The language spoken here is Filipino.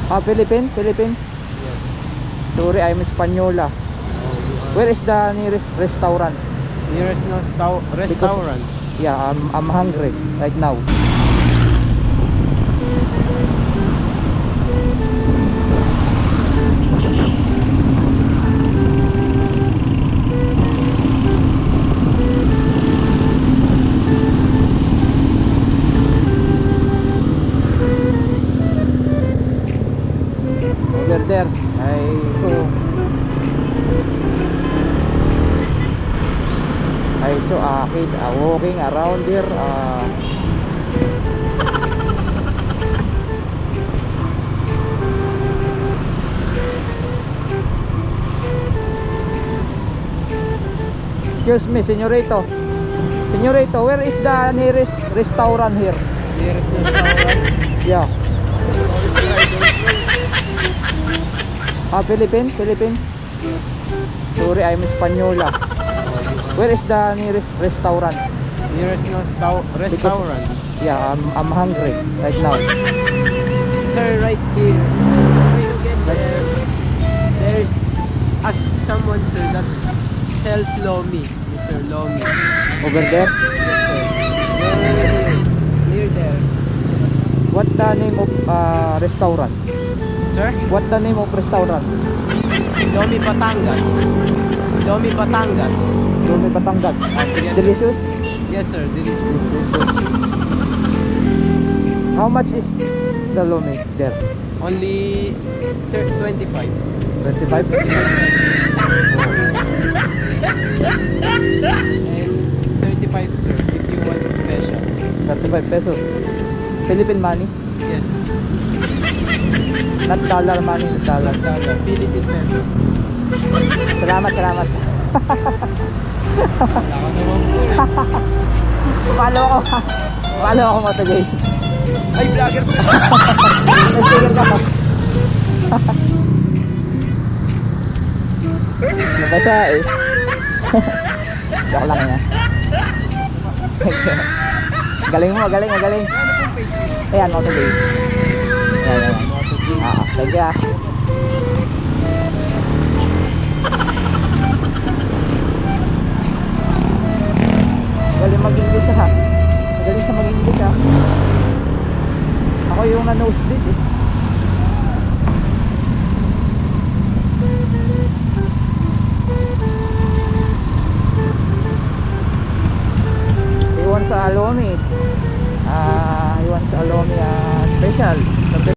Ah, Philippine. Yes. Sorry, I'm Espanyola. Where is the nearest restaurant? Nearest restaurant. Yeah, I'm hungry right now. Over there, I saw a kid walking around here. Excuse me, señorito. Señorito, where is the nearest restaurant here? Nearest restaurant. Yeah. Honestly, I don't know. Ah, Philippine. Yes. Sorry, I'm Espanyola. Where is the nearest restaurant? Nearest restaurant. Yeah, I'm hungry right now. Sir, right here. When you get there, there's someone, sir, that sells lomi. Mr. Lomi. Over there. Yes, sir. Near there. What the name of restaurant? Sir? What the name of restaurant? Lomi Batangas. Lomi Batangas. Lumi Batangas. Yes, sir. Delicious. Yes, sir. Delicious. How much is the lumi there? Only 25. 25? And 35, sir, if you want a special. 35 pesos. Philippine money? Yes. Not dollar money, dollar. Philippine peso. Salamat. Wala ka naman po eh. Follow ako mo to guys. Ay, vlogger po. Nag-sticker ka pa. Nabasa eh. Joke lang yan. Galing mo, magaling. Ayan, mo to guys. Ayan. Thank you ah. Magaling mag-English ha. Magaling sa mag-English ha. Ako yung na-nosebleed eh. Iwan sa Alomi. Iwan sa Alomi special.